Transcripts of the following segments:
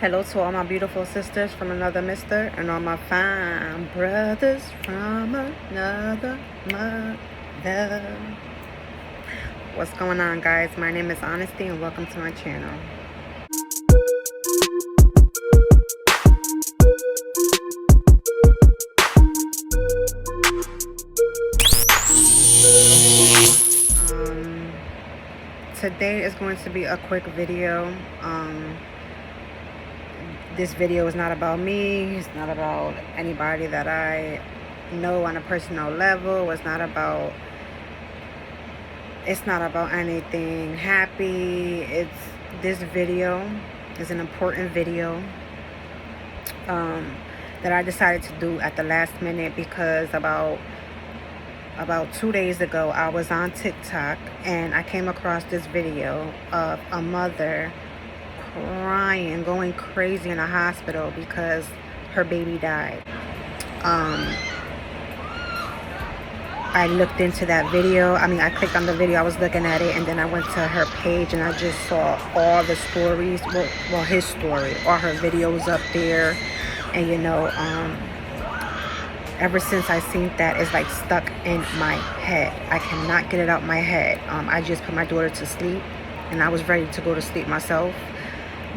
Hello to all my beautiful sisters from another mister and all my fine brothers from another mother. What's going on, guys? My name is Honesty and welcome to my channel. Today is going to be a quick video. This video is not about me. It's not about anybody that I know on a personal level. It's not about anything happy. This video is an important video that I decided to do at the last minute because about 2 days ago I was on TikTok and I came across this video of a mother crying, going crazy in a hospital because her baby died. I looked into that video. I clicked on the video, I was looking at it, and then I went to her page and I just saw all the stories, well his story, all her videos up there. And ever since I seen that, it's like stuck in my head. I cannot get it out my head. I just put my daughter to sleep and I was ready to go to sleep myself.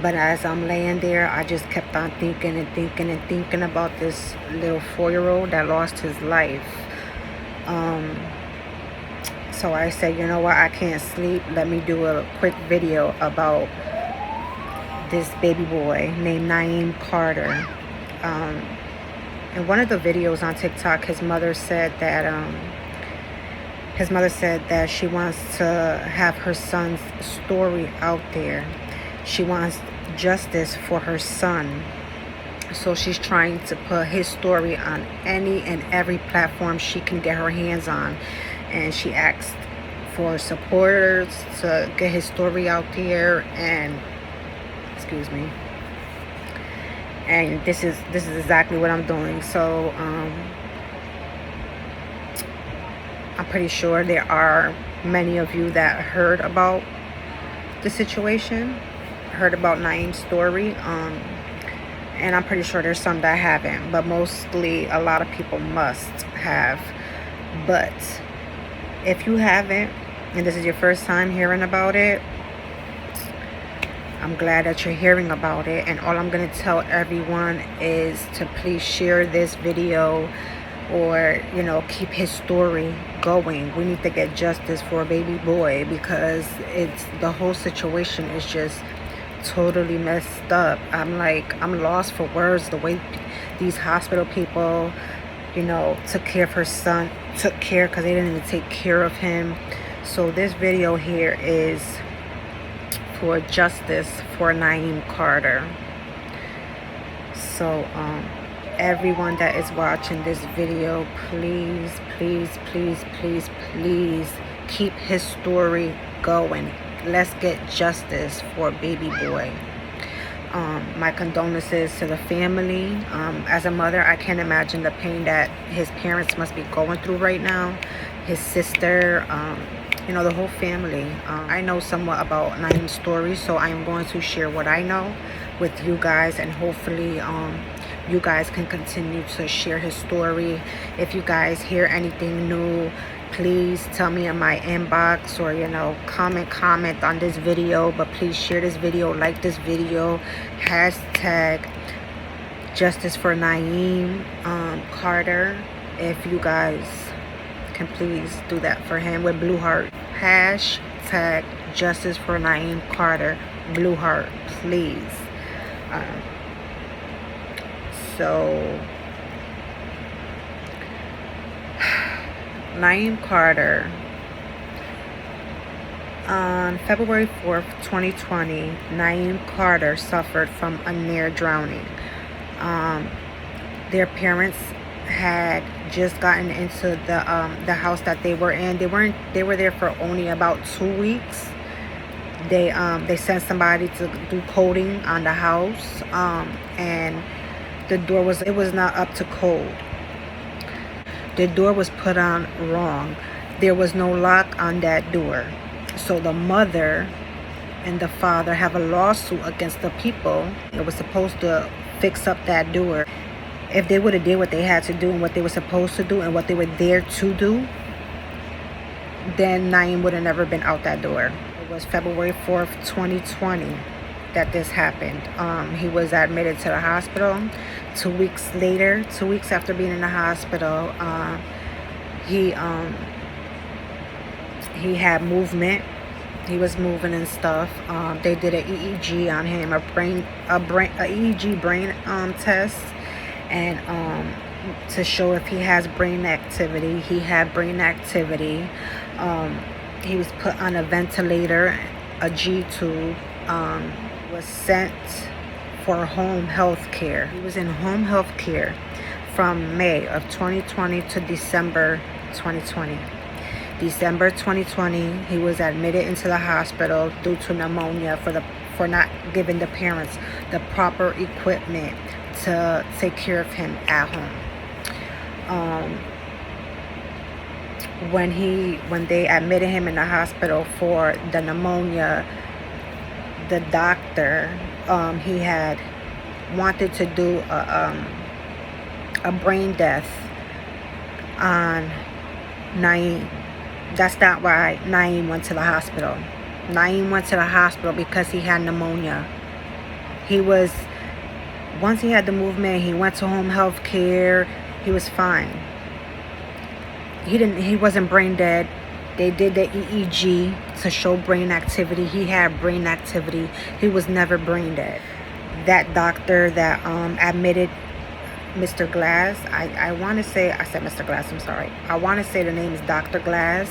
But as I'm laying there, I just kept on thinking about this little 4-year-old that lost his life. So I said, you know what, I can't sleep. Let me do a quick video about this baby boy named Nayim Carter. In one of the videos on TikTok, his mother said that she wants to have her son's story out there. She wants justice for her son. So she's trying to put his story on any and every platform she can get her hands on. And she asked for supporters to get his story out there. And and this is exactly what I'm doing. So I'm pretty sure there are many of you that heard about the situation, heard about Nayim's story, and I'm pretty sure there's some that haven't, but mostly a lot of people must have. But if you haven't and this is your first time hearing about it, I'm glad that you're hearing about it. And all I'm going to tell everyone is to please share this video, or keep his story going. We need to get justice for a baby boy because the whole situation is just totally messed up. I'm lost for words. The way these hospital people took care of her son, because they didn't even take care of him. So this video here is for justice for Nayim Carter. So everyone that is watching this video, please keep his story going. Let's get justice for baby boy. My condolences to the family. As a mother, I can't imagine the pain that his parents must be going through right now. His sister, the whole family. I know somewhat about Nayim's story, so I am going to share what I know with you guys, and hopefully you guys can continue to share his story. If you guys hear anything new, please tell me in my inbox, or comment on this video. But please share this video, like this video, hashtag justice for Nayim Carter. If you guys can please do that for him with blue heart. Hashtag justice for Nayim Carter, blue heart, please. So Nayim Carter, on February 4th, 2020, Nayim Carter suffered from a near drowning. Their parents had just gotten into the house that they were in. They were there for only about 2 weeks. They sent somebody to do coding on the house, and the door was not up to code. The door was put on wrong. There was no lock on that door. So the mother and the father have a lawsuit against the people that was supposed to fix up that door. If they would have did what they had to do and what they were supposed to do and what they were there to do, then Nayim would have never been out that door. It was February 4th, 2020 that this happened. He was admitted to the hospital. 2 weeks later, 2 weeks after being in the hospital, he had movement. He was moving and stuff. They did an EEG on him, a EEG brain test, and to show if he has brain activity. He had brain activity. He was put on a ventilator, a G tube. Was sent for home health care. He was in home health care from May of 2020 to December 2020. December 2020, he was admitted into the hospital due to pneumonia for not giving the parents the proper equipment to take care of him at home. When they admitted him in the hospital for the pneumonia, the doctor, he had wanted to do a brain death on Nayim. That's not why Nayim went to the hospital. Nayim went to the hospital because he had pneumonia. Once he had the movement, he went to home health care. He was fine. He wasn't brain dead. They did the EEG to show brain activity. He had brain activity. He was never brain dead. That doctor that admitted Mr. Glass, I want to say, I said Mr. Glass, I'm sorry. I want to say the name is Dr. Glass,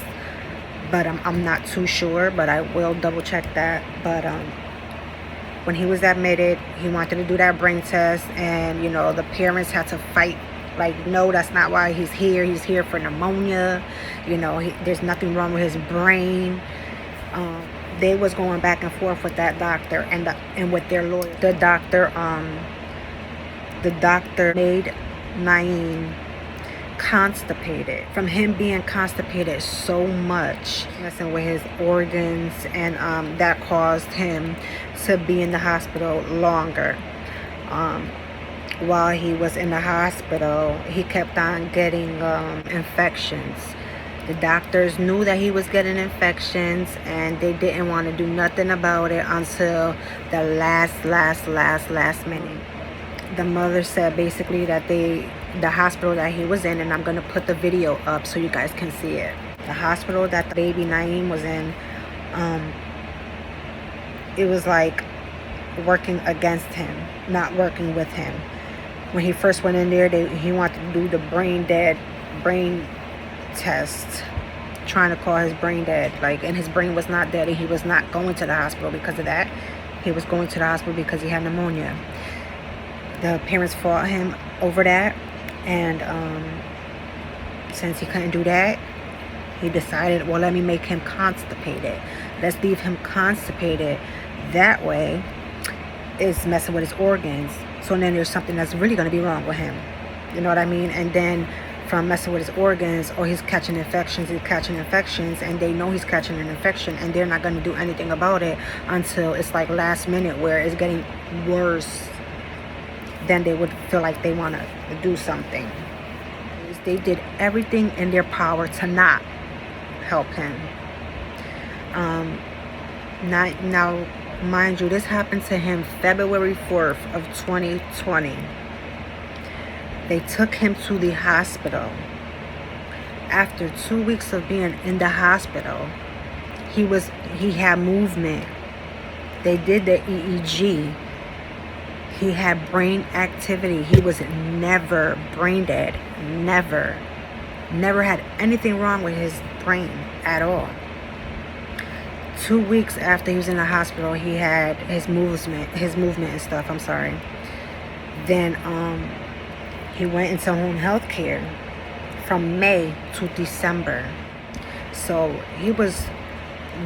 but I'm not too sure, but I will double check that. But when he was admitted, he wanted to do that brain test, and, you know, the parents had to fight. Like, no, that's not why he's here. He's here for pneumonia. You know, there's nothing wrong with his brain. They was going back and forth with that doctor and with their lawyer. The doctor made Nayim constipated. From him being constipated so much, messing with his organs, and that caused him to be in the hospital longer. While he was in the hospital, he kept on getting infections. The doctors knew that he was getting infections, and they didn't want to do nothing about it until the last minute. The mother said basically that the hospital that he was in, and I'm going to put the video up so you guys can see it. The hospital that the baby Nayim was in, it was like working against him, not working with him. When he first went in there, he wanted to do the brain test, trying to call his brain dead, like, and his brain was not dead, and he was not going to the hospital because of that. He was going to the hospital because he had pneumonia. The parents fought him over that, and since he couldn't do that, he decided, well, let me make him constipated. Let's leave him constipated. That way, it's messing with his organs. So then there's something that's really going to be wrong with him. You know what I mean? And then from messing with his organs, or he's catching infections, and they know he's catching an infection, and they're not going to do anything about it until it's like last minute, where it's getting worse. Then they would feel like they want to do something. They did everything in their power to not help him. Now, mind you, this happened to him February 4th of 2020. They took him to the hospital. After 2 weeks of being in the hospital, he had movement. They did the EEG. He had brain activity. He was never brain dead. Never had anything wrong with his brain at all. 2 weeks after he was in the hospital, he had his movement and stuff. I'm sorry. Then he went into home health care from May to December. So he was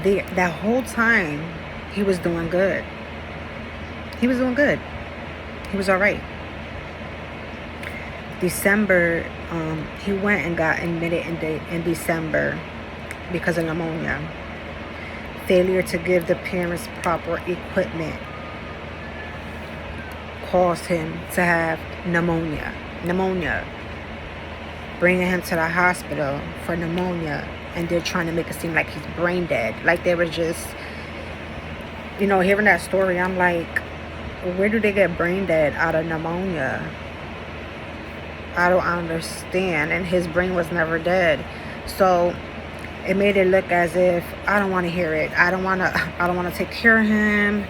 there that whole time. He was doing good. He was doing good. He was all right. December, he went and got admitted in December because of pneumonia. Failure to give the parents proper equipment caused him to have pneumonia. Bringing him to the hospital for pneumonia, and they're trying to make it seem like he's brain dead. Like they were just, hearing that story, I'm like, where do they get brain dead out of pneumonia? I don't understand. And his brain was never dead. So it made it look as if I don't want to hear it. I don't want to take care of him.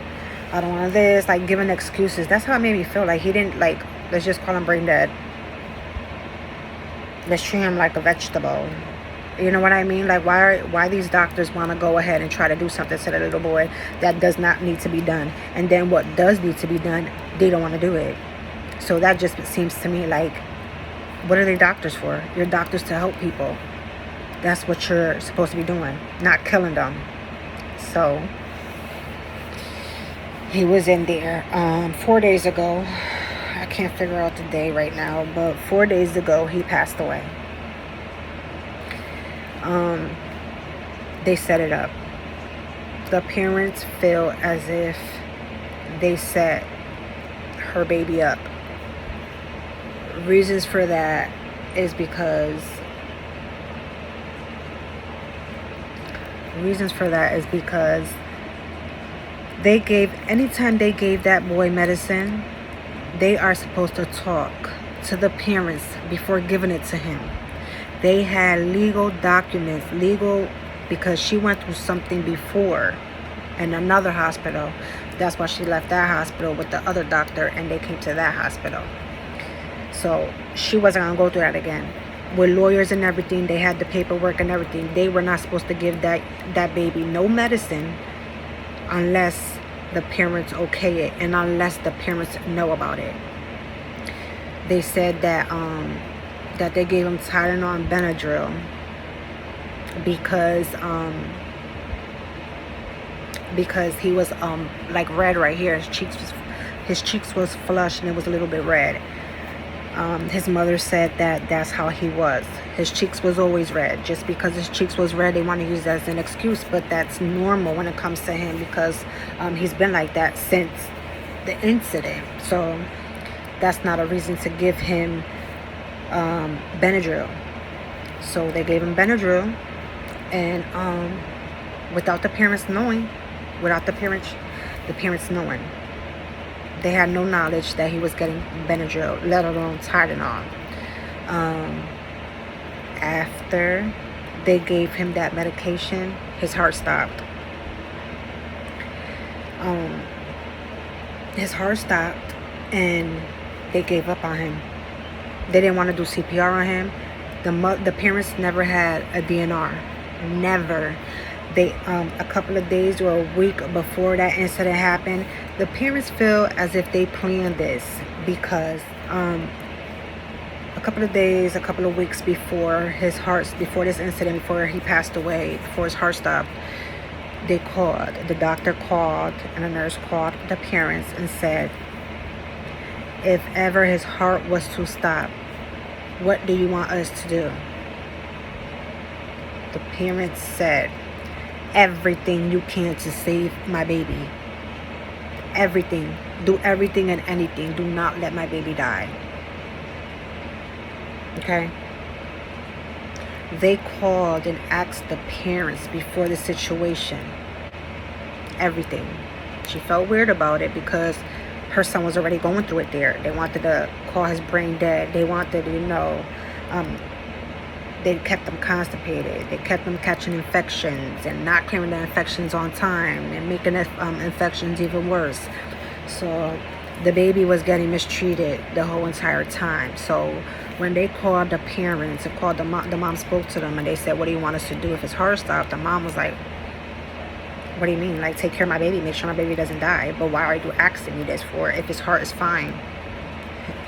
I don't want this, like giving excuses. That's how it made me feel. Like he didn't, like, let's just call him brain dead. Let's treat him like a vegetable. You know what I mean? Like, why these doctors want to go ahead and try to do something to the little boy that does not need to be done, and then what does need to be done, they don't want to do it. So that just seems to me like, what are they doctors for? You're doctors to help people. That's what you're supposed to be doing, not killing them. So he was in there 4 days ago. I can't figure out the day right now, but 4 days ago he passed away. They set it up. The parents feel as if they set her baby up. Reasons for that is because anytime they gave that boy medicine, they are supposed to talk to the parents before giving it to him. They had legal documents, because she went through something before in another hospital. That's why she left that hospital with the other doctor, and they came to that hospital. So she wasn't going to go through that again. With lawyers and everything, they had the paperwork and everything. They were not supposed to give that baby no medicine unless the parents okay it, and unless the parents know about it. They said that they gave him Tylenol and Benadryl because he was like red right here. His cheeks was flushed and it was a little bit red. His mother said that that's how he was. His cheeks was always red. Just because his cheeks was red, they want to use that as an excuse, but that's normal when it comes to him, because he's been like that since the incident. So that's not a reason to give him Benadryl. So they gave him Benadryl, and without the parents knowing, they had no knowledge that he was getting Benadryl, let alone Tylenol. After they gave him that medication, his heart stopped. And they gave up on him. They didn't want to do CPR on him. The parents never had a DNR. Never. They a couple of days or a week before that incident happened, the parents feel as if they planned this, because a couple of weeks before this incident, before he passed away, before his heart stopped, the doctor called and the nurse called the parents and said, if ever his heart was to stop, what do you want us to do? The parents said, everything you can to save my baby. Everything. Do everything and anything. Do not let my baby die. Okay? They called and asked the parents before the situation. Everything. She felt weird about it because her son was already going through it there. They wanted to call his brain dead. They wanted, they kept them constipated. They kept them catching infections and not clearing the infections on time and making the infections even worse. So the baby was getting mistreated the whole entire time. So when they called the parents, the mom spoke to them and they said, what do you want us to do if his heart stopped? The mom was like, what do you mean? Like, take care of my baby, make sure my baby doesn't die. But why are you asking me this for if his heart is fine?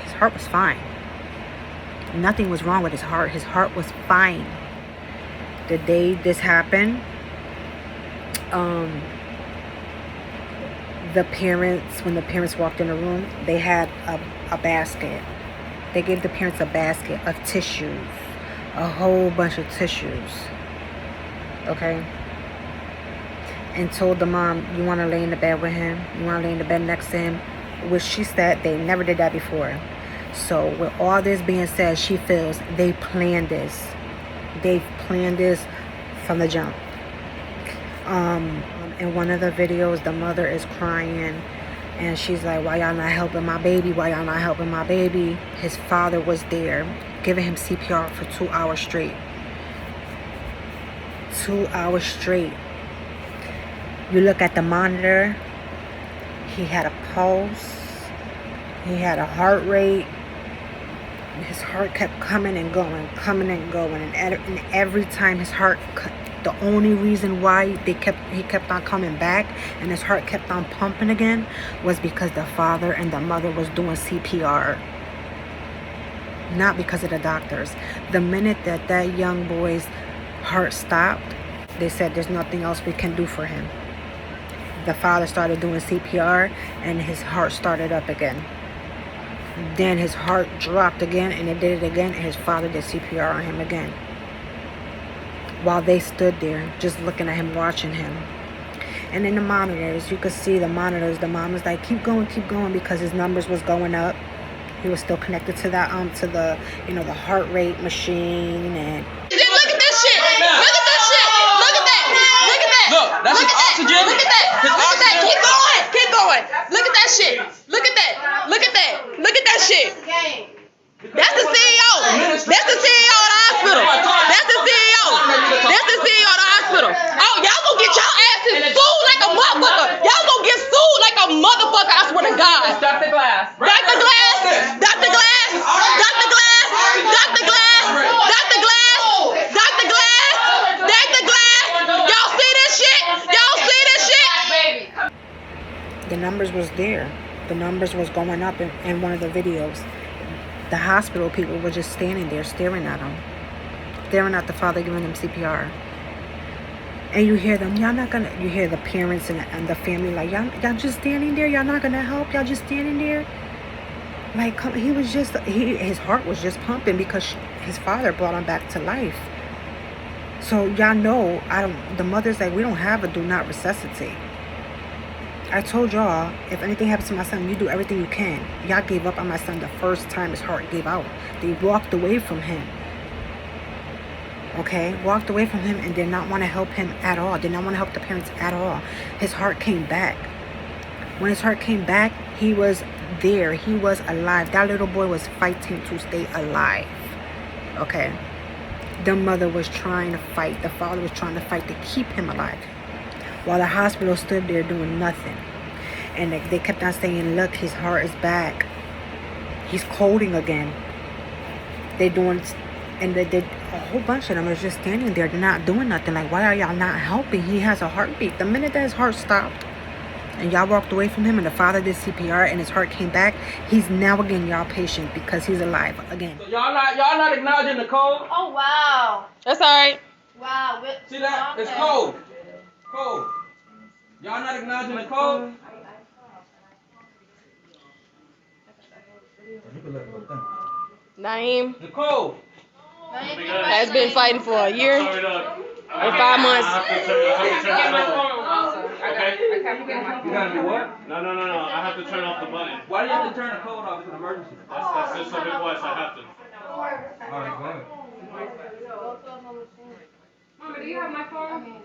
His heart was fine. Nothing was wrong with his heart. His heart was fine. The day this happened, when the parents walked in the room, they had a basket. They gave the parents a basket of tissues, a whole bunch of tissues. Okay? and told the mom, you want to lay in the bed with him? You want to lay in the bed next to him? Which she said they never did that before. So with all this being said, she feels they planned this. They've planned this from the jump. In one of the videos, the mother is crying and she's like, why y'all not helping my baby? Why y'all not helping my baby? His father was there giving him CPR for 2 hours straight. 2 hours straight. You look at the monitor, he had a pulse, he had a heart rate. His heart kept coming and going, and every time his heart, the only reason why he kept on coming back and his heart kept on pumping again was because the father and the mother was doing CPR, not because of the doctors. The minute that young boy's heart stopped, they said there's nothing else we can do for him. The father started doing CPR and his heart started up again. Then his heart dropped again and it did it again, and his father did CPR on him again. While they stood there just looking at him, watching him. And in the monitors, you could see the monitors, the mom was like, keep going, because his numbers was going up. He was still connected to that to the the heart rate machine. And look at this shit. Look at this shit. Look at that. Look at that. Look, that's his oxygen. Look at that. His Look at that. oxygen. Keep going. Look at that shit. Look at that. Look at that. Look at that shit. That's the CEO. That's the CEO of the hospital. That's the CEO. That's the CEO of the hospital. Oh, y'all gonna get y'all asses sued like a motherfucker. Y'all gonna get sued like a motherfucker. I swear to God. Dr. Glass. Dr. Glass. Dr. Glass. Dr. Glass. Dr. Glass. Dr. Glass. Dr. Glass. Dr. Glass. Y'all see this shit? Y'all see this shit? the numbers was there. The numbers was going up in one of the videos. The hospital people were just standing there staring at him. Staring at the father giving him CPR. And you hear them, you hear the parents and the family like, y'all just standing there, y'all not gonna help, y'all just standing there. Like, his heart was just pumping because his father brought him back to life. So y'all know, the mother's like, we don't have a do not resuscitate. I told y'all, if anything happens to my son, you do everything you can. Y'all gave up on my son the first time his heart gave out. They walked away from him. Okay, walked away from him and did not want to help him at all. Did not want to help the parents at all. His heart came back. When his heart came back, he was there. He was alive. That little boy was fighting to stay alive. Okay. The mother was trying to fight. The father was trying to fight to keep him alive. While the hospital stood there doing nothing. And they kept on saying, look, his heart is back. He's coding again. And they did a whole bunch of them was just standing there. They're not doing nothing. Like, why are y'all not helping? He has a heartbeat. The minute that his heart stopped and y'all walked away from him and the father did CPR and his heart came back, he's now again y'all patient because he's alive again. So y'all not acknowledging the code? Oh, wow. That's all right. Wow. See that? It's code. Code. Y'all not acknowledging the code? Nayim The code. has been fighting for a year and 5 months. You gotta do what? No. I have to turn off the button. Why do you have to turn the code off? It's an emergency. That's just a big voice. I have to. Alright, go ahead. Mama, do you have my phone?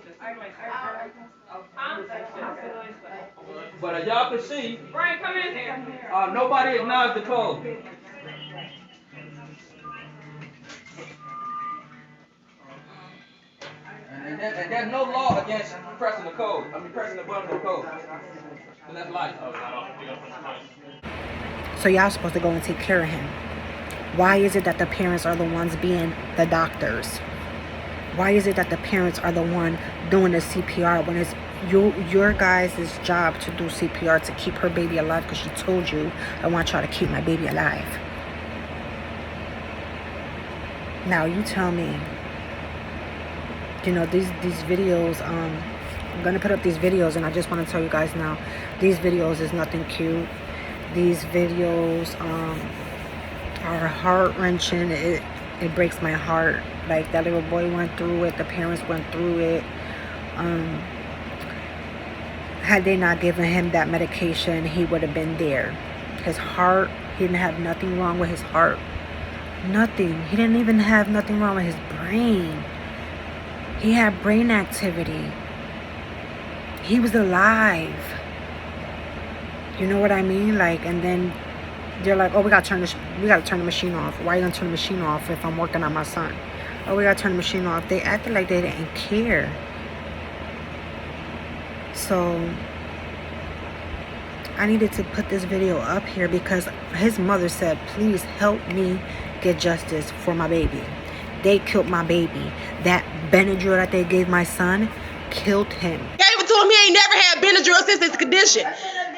But as y'all can see, Brian, come in here. nobody acknowledged the code. And there's no law against pressing the code. Pressing the button for the code. And that's life. So y'all supposed to go and take care of him. Why is it that the parents are the ones being the doctors? Why is it that the parents are the one doing the CPR when it's your guys' job to do CPR to keep her baby alive? Because she told you, I want y'all to keep my baby alive. Now you tell me. These videos, I'm gonna put up these videos, and I just want to tell you guys now, these videos is nothing cute. These videos are heart-wrenching. It breaks my heart. Like, that little boy went through it, the parents went through it. Had they not given him that medication, he would have been there. His heart, he didn't have nothing wrong with his heart. Nothing. He didn't even have nothing wrong with his brain. He had brain activity. He was alive. You know what I mean? Like, and then they're like, oh, we gotta turn the machine off. Why are you gonna turn the machine off if I'm working on my son? Oh, we gotta turn the machine off. They acted like they didn't care. So I needed to put this video up here because his mother said, please help me get justice for my baby. They killed my baby. That Benadryl that they gave my son killed him. Gave it to him. He ain't never had Benadryl since his condition.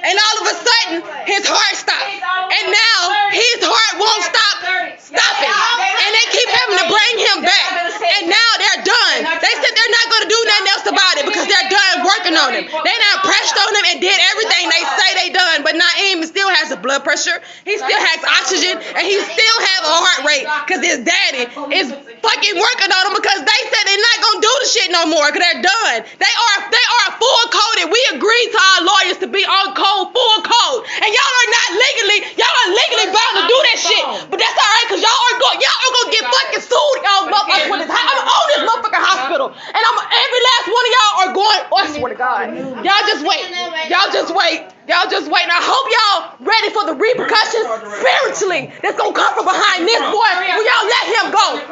And all of a sudden, his heart stopped. And now his heart won't stop stopping. And they keep having to bring him back. And now they're done. They said they're not going to do nothing else about it because they're done working on him. They done pressed on him and did everything they say they done. But Nayim still has a blood pressure. He still has oxygen. And he still have a heart rate because his daddy is fucking working on him because they said they're not going to do the shit no more because they're done. They are full coded. We agreed to our lawyers to be on code, full code. And y'all are legally bound to do that shit. But that's all right because y'all are going to get fucking sued. Y'all motherfuckers with this. I'm on this motherfucking hospital. And every last one of y'all are going, oh, I swear to God. Y'all just wait. Y'all just wait. Y'all just wait. And I hope y'all ready for the repercussions spiritually that's going to come from behind this boy when y'all let him go.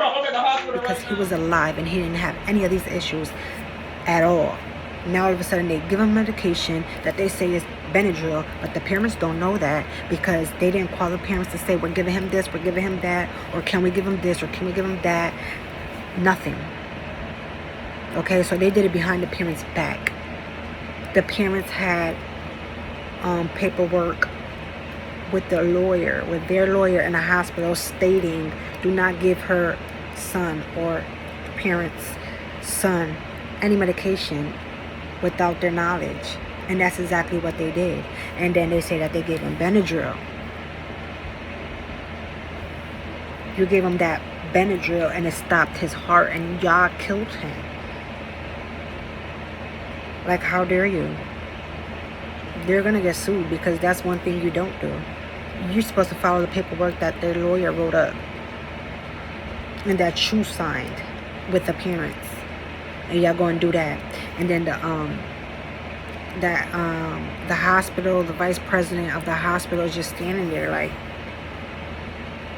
Because he was alive and he didn't have any of these issues at all. Now all of a sudden they give him medication that they say is Benadryl, but the parents don't know that because they didn't call the parents to say we're giving him this, we're giving him that, or can we give him this, or can we give him that? Nothing. Okay, so they did it behind the parents' back. The parents had paperwork with their lawyer in the hospital stating do not give her son or parents' son any medication without their knowledge. And that's exactly what they did. And then they say that they gave him Benadryl. You gave him that Benadryl and it stopped his heart and y'all killed him. Like, how dare you? They're gonna get sued because that's one thing you don't do. You're supposed to follow the paperwork that their lawyer wrote up and that you signed with the parents. And y'all go and do that. And then the hospital, the vice president of the hospital is just standing there like,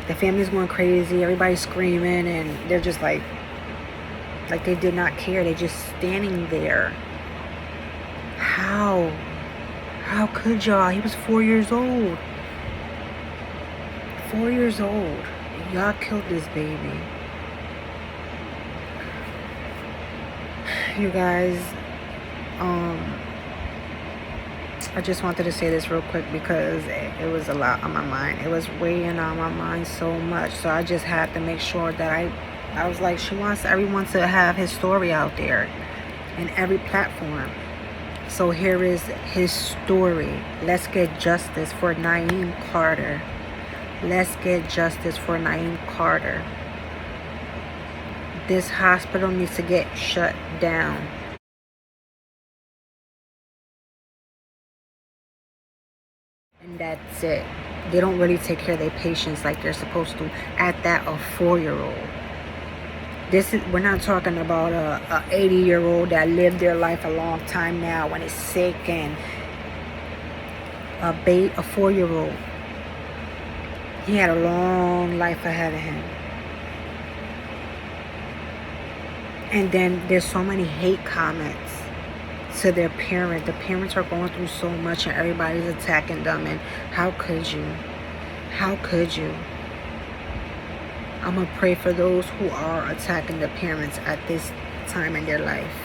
the family's going crazy, everybody's screaming, and they're just like they did not care. They're just standing there. How could y'all? He was 4 years old. 4 years old. Y'all killed this baby. You guys, I just wanted to say this real quick because it was a lot on my mind. It was weighing on my mind so much. So I just had to make sure that I was like, she wants everyone to have his story out there in every platform. So here is his story. Let's get justice for Nayim Carter. Let's get justice for Nayim Carter. This hospital needs to get shut down. And that's it. They don't really take care of their patients like they're supposed to. At that, a 4-year-old. We're not talking about a 80-year-old that lived their life a long time now and is sick, and a 4-year-old. He had a long life ahead of him. And then there's so many hate comments to their parent. The parents are going through so much and everybody's attacking them. And how could you? How could you? I'm going to pray for those who are attacking the parents at this time in their life.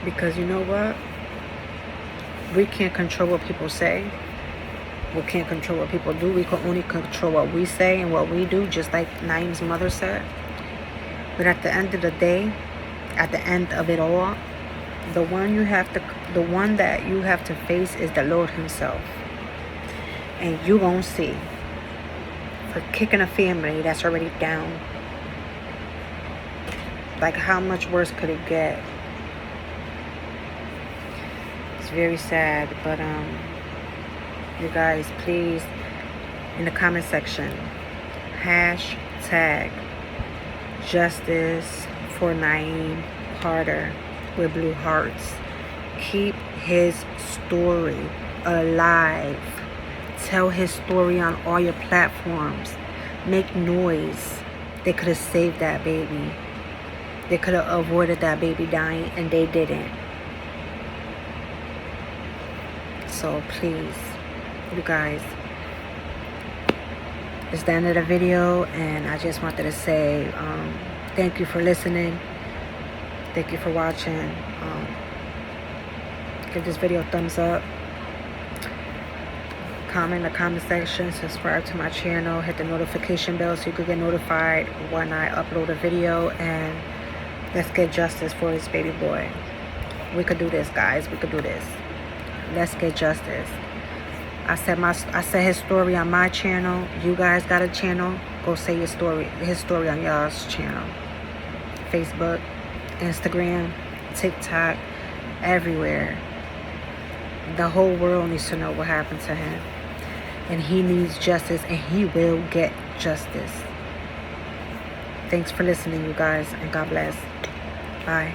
Because you know what? We can't control what people say. We can't control what people do. We can only control what we say and what we do, just like Nayim's mother said. But at the end of the day, at the end of it all, the one that you have to face is the Lord himself. And you gonna see, for kicking a family that's already down, like, how much worse could it get? It's very sad, but you guys, please, in the comment section, hashtag justice for Nayim Carter with blue hearts. Keep his story alive. Tell his story on all your platforms. Make noise. They could have saved that baby. They could have avoided that baby dying, and they didn't. So please, you guys, it's the end of the video, and I just wanted to say thank you for listening. Thank you for watching. Give this video a thumbs up. Comment in the comment section. Subscribe to my channel. Hit the notification bell so you can get notified when I upload a video. And let's get justice for this baby boy. We could do this, guys. We could do this. Let's get justice. I said his story on my channel. You guys got a channel, go say his story on y'all's channel. Facebook, Instagram, TikTok, everywhere. The whole world needs to know what happened to him. And he needs justice, and he will get justice. Thanks for listening, you guys, and God bless. Bye.